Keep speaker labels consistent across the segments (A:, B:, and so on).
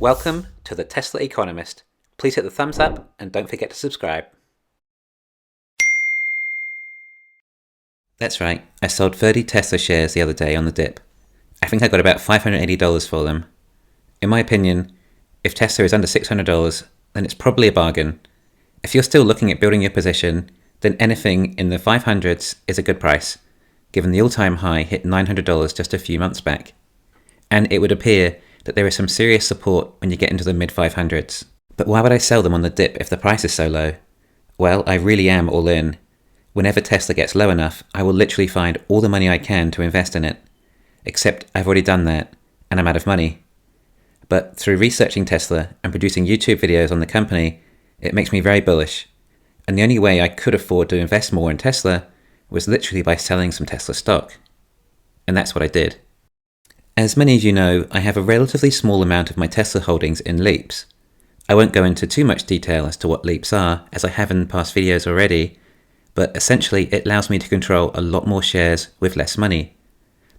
A: Welcome to the Tesla Economist. Please hit the thumbs up and don't forget to subscribe. That's right, I sold 30 Tesla shares the other day on the dip. I think I got about $580 for them. In my opinion, if Tesla is under $600, then it's probably a bargain. If you're still looking at building your position, then anything in the 500s is a good price, given the all-time high hit $900 just a few months back. And it would appear that there is some serious support when you get into the mid-500s. But why would I sell them on the dip if the price is so low? Well, I really am all in. Whenever Tesla gets low enough, I will literally find all the money I can to invest in it. Except I've already done that, and I'm out of money. But through researching Tesla and producing YouTube videos on the company, it makes me very bullish. And the only way I could afford to invest more in Tesla was literally by selling some Tesla stock. And that's what I did. As many of you know, I have a relatively small amount of my Tesla holdings in Leaps. I won't go into too much detail as to what Leaps are, as I have in past videos already, but essentially it allows me to control a lot more shares with less money.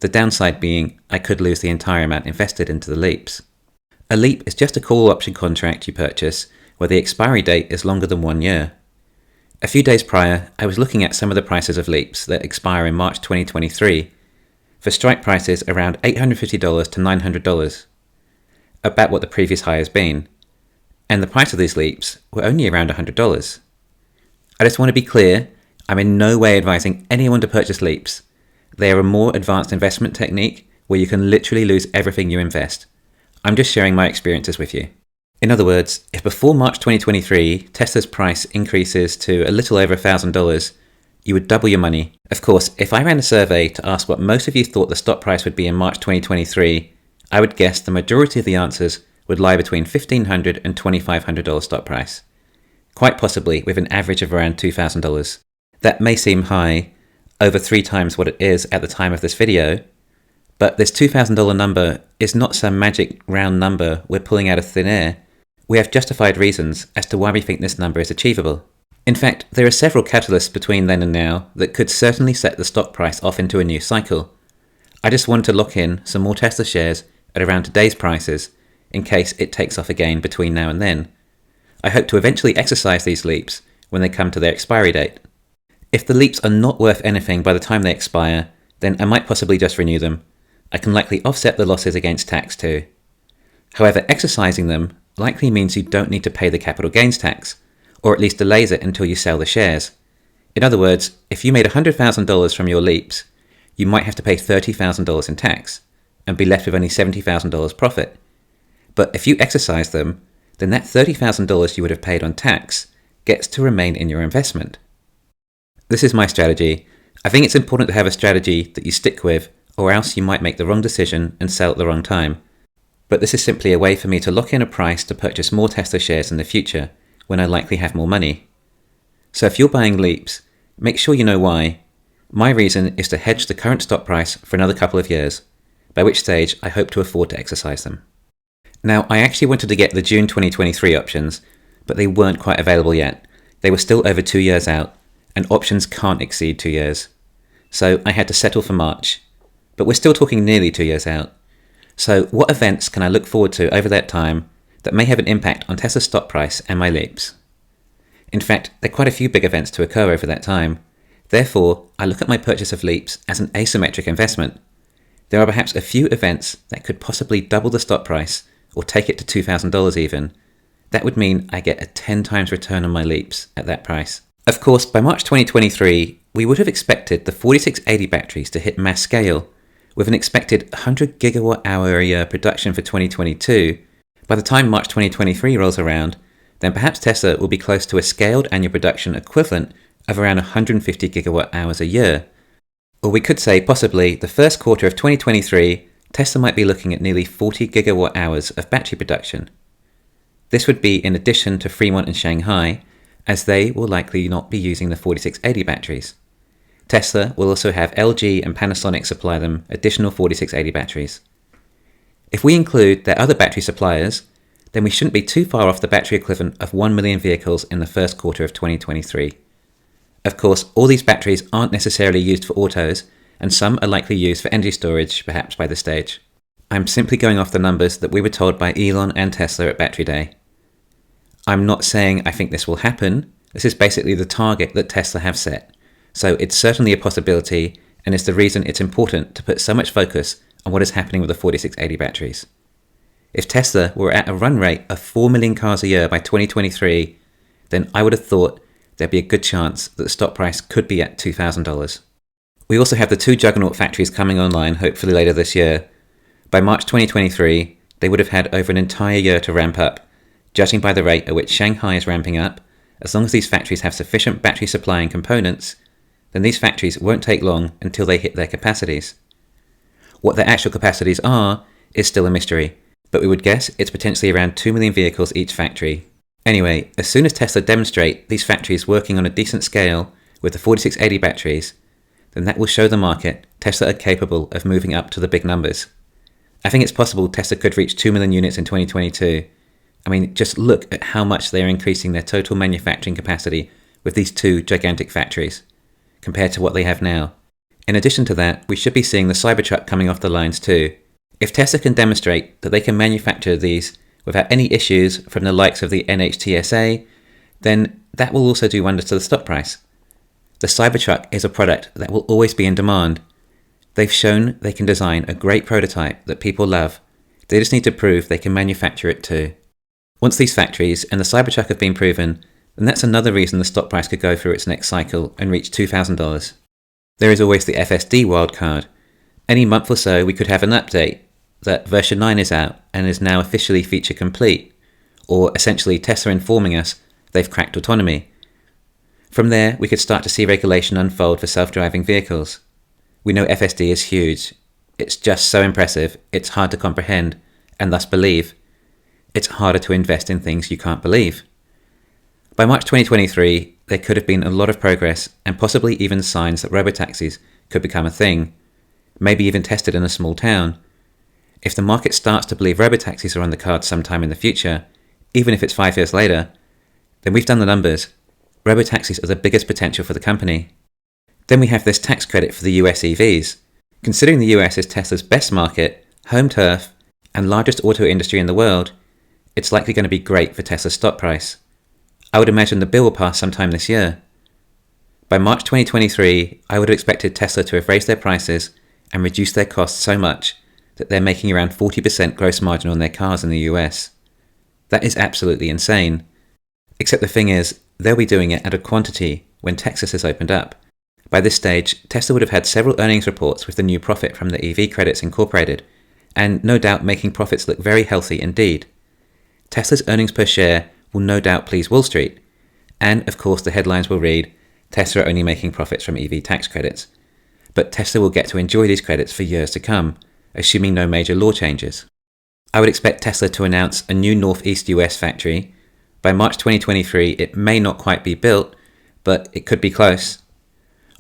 A: The downside being I could lose the entire amount invested into the Leaps. A Leap is just a call option contract you purchase where the expiry date is longer than 1 year. A few days prior, I was looking at some of the prices of Leaps that expire in March 2023, for strike prices around $850 to $900, about what the previous high has been, and the price of these Leaps were only around $100. I just want to be clear, I'm in no way advising anyone to purchase Leaps. They are a more advanced investment technique where you can literally lose everything you invest. I'm just sharing my experiences with you. In other words, if before March 2023 Tesla's price increases to a little over $1,000, you would double your money. Of course, if I ran a survey to ask what most of you thought the stock price would be in March 2023, I would guess the majority of the answers would lie between $1,500 and $2,500 stock price, quite possibly with an average of around $2,000. That may seem high, over 3 times what it is at the time of this video, but this $2,000 number is not some magic round number we're pulling out of thin air. We have justified reasons as to why we think this number is achievable. In fact, there are several catalysts between then and now that could certainly set the stock price off into a new cycle. I just want to lock in some more Tesla shares at around today's prices in case it takes off again between now and then. I hope to eventually exercise these Leaps when they come to their expiry date. If the Leaps are not worth anything by the time they expire, then I might possibly just renew them. I can likely offset the losses against tax too. However, exercising them likely means you don't need to pay the capital gains tax, or at least delays it until you sell the shares. In other words, if you made $100,000 from your Leaps, you might have to pay $30,000 in tax and be left with only $70,000 profit. But if you exercise them, then that $30,000 you would have paid on tax gets to remain in your investment. This is my strategy. I think it's important to have a strategy that you stick with, or else you might make the wrong decision and sell at the wrong time. But this is simply a way for me to lock in a price to purchase more Tesla shares in the future, when I likely have more money. So if you're buying Leaps, make sure you know why. My reason is to hedge the current stock price for another couple of years, by which stage I hope to afford to exercise them. Now, I actually wanted to get the June 2023 options, but they weren't quite available yet. They were still over 2 years out, and options can't exceed 2 years. So I had to settle for March, but we're still talking nearly 2 years out. So what events can I look forward to over that time that may have an impact on Tesla's stock price and my Leaps? In fact, there are quite a few big events to occur over that time. Therefore, I look at my purchase of Leaps as an asymmetric investment. There are perhaps a few events that could possibly double the stock price or take it to $2,000 even. That would mean I get a 10 times return on my Leaps at that price. Of course, by March 2023, we would have expected the 4680 batteries to hit mass scale, with an expected 100 gigawatt hour a year production for 2022. By the time March 2023 rolls around, then perhaps Tesla will be close to a scaled annual production equivalent of around 150 gigawatt hours a year. Or we could say possibly the first quarter of 2023, Tesla might be looking at nearly 40 gigawatt hours of battery production. This would be in addition to Fremont and Shanghai, as they will likely not be using the 4680 batteries. Tesla will also have LG and Panasonic supply them additional 4680 batteries. If we include their other battery suppliers, then we shouldn't be too far off the battery equivalent of 1 million vehicles in the first quarter of 2023. Of course, all these batteries aren't necessarily used for autos, and some are likely used for energy storage perhaps by this stage. I'm simply going off the numbers that we were told by Elon and Tesla at Battery Day. I'm not saying I think this will happen. This is basically the target that Tesla have set. So it's certainly a possibility, and it's the reason it's important to put so much focus on what is happening with the 4680 batteries. If Tesla were at a run rate of 4 million cars a year by 2023, then I would have thought there'd be a good chance that the stock price could be at $2,000. We also have the 2 Juggernaut factories coming online hopefully later this year. By March 2023, they would have had over an entire year to ramp up, judging by the rate at which Shanghai is ramping up. As long as these factories have sufficient battery supply and components, then these factories won't take long until they hit their capacities. What their actual capacities are is still a mystery, but we would guess it's potentially around 2 million vehicles each factory. Anyway, as soon as Tesla demonstrate these factories working on a decent scale with the 4680 batteries, then that will show the market Tesla are capable of moving up to the big numbers. I think it's possible Tesla could reach 2 million units in 2022. I mean, just look at how much they are increasing their total manufacturing capacity with these 2 gigantic factories, compared to what they have now. In addition to that, we should be seeing the Cybertruck coming off the lines too. If Tesla can demonstrate that they can manufacture these without any issues from the likes of the TSLA, then that will also do wonders to the stock price. The Cybertruck is a product that will always be in demand. They've shown they can design a great prototype that people love. They just need to prove they can manufacture it too. Once these factories and the Cybertruck have been proven, then that's another reason the stock price could go through its next cycle and reach $2,000. There is always the FSD wildcard. Any month or so we could have an update that version 9 is out and is now officially feature complete, or essentially Tesla informing us they've cracked autonomy. From there, we could start to see regulation unfold for self-driving vehicles. We know FSD is huge. It's just so impressive, it's hard to comprehend, and thus believe. It's harder to invest in things you can't believe. By March 2023, there could have been a lot of progress and possibly even signs that robotaxis could become a thing, maybe even tested in a small town. If the market starts to believe robotaxis are on the cards sometime in the future, even if it's 5 years later, then we've done the numbers. Robotaxis are the biggest potential for the company. Then we have this tax credit for the US EVs. Considering the US is Tesla's best market, home turf, and largest auto industry in the world, it's likely going to be great for Tesla's stock price. I would imagine the bill will pass sometime this year. By March 2023, I would have expected Tesla to have raised their prices and reduced their costs so much that they're making around 40% gross margin on their cars in the US. That is absolutely insane. Except the thing is, they'll be doing it at a quantity when Texas has opened up. By this stage, Tesla would have had several earnings reports with the new profit from the EV credits incorporated, and no doubt making profits look very healthy indeed. Tesla's earnings per share will no doubt please Wall Street, and of course the headlines will read, Tesla only making profits from EV tax credits. But Tesla will get to enjoy these credits for years to come, assuming no major law changes. I would expect Tesla to announce a new Northeast US factory. By March 2023, it may not quite be built, but it could be close.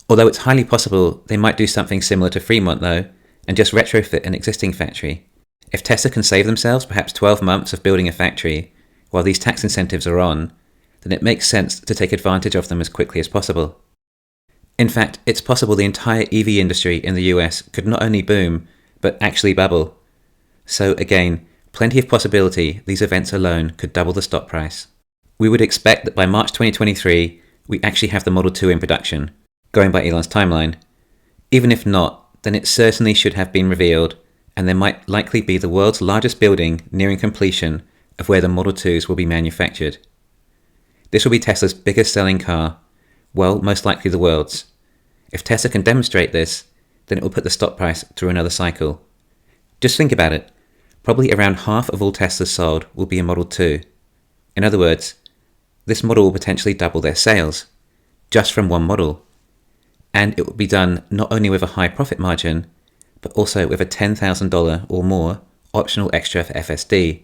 A: Although it's highly possible they might do something similar to Fremont though, and just retrofit an existing factory. If Tesla can save themselves perhaps 12 months of building a factory, while these tax incentives are on, then it makes sense to take advantage of them as quickly as possible. In fact, it's possible the entire EV industry in the US could not only boom, but actually bubble. So again, plenty of possibility these events alone could double the stock price. We would expect that by March 2023, we actually have the Model 2 in production, going by Elon's timeline. Even if not, then it certainly should have been revealed, and there might likely be the world's largest building nearing completion of where the Model 2s will be manufactured. This will be Tesla's biggest selling car, well, most likely the world's. If Tesla can demonstrate this, then it will put the stock price through another cycle. Just think about it. Probably around half of all Teslas sold will be a Model 2. In other words, this model will potentially double their sales, just from one model. And it will be done not only with a high profit margin, but also with a $10,000 or more optional extra for FSD,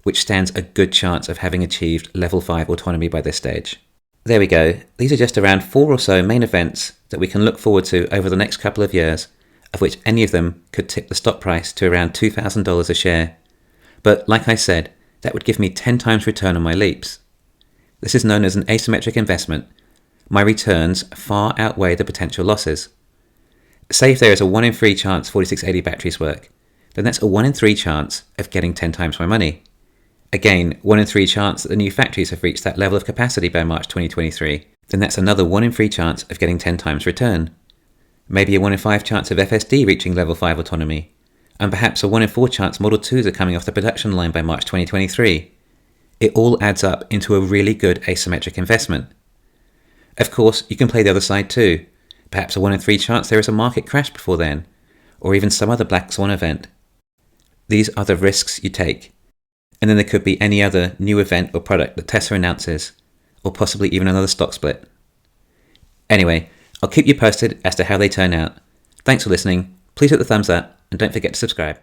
A: which stands a good chance of having achieved level 5 autonomy by this stage. There we go. These are just around 4 or so main events that we can look forward to over the next couple of years, of which any of them could tip the stock price to around $2,000 a share. But like I said, that would give me 10 times return on my leaps. This is known as an asymmetric investment. My returns far outweigh the potential losses. Say if there is a 1 in 3 chance 4680 batteries work, then that's a 1 in 3 chance of getting 10 times my money. Again, 1 in 3 chance that the new factories have reached that level of capacity by March 2023, then that's another 1 in 3 chance of getting 10 times return. Maybe a 1 in 5 chance of FSD reaching level 5 autonomy, and perhaps a 1 in 4 chance Model 2s are coming off the production line by March 2023. It all adds up into a really good asymmetric investment. Of course, you can play the other side too. Perhaps a 1 in 3 chance there is a market crash before then, or even some other black swan event. These are the risks you take. And then there could be any other new event or product that Tesla announces, or possibly even another stock split. Anyway, I'll keep you posted as to how they turn out. Thanks for listening, please hit the thumbs up, and don't forget to subscribe.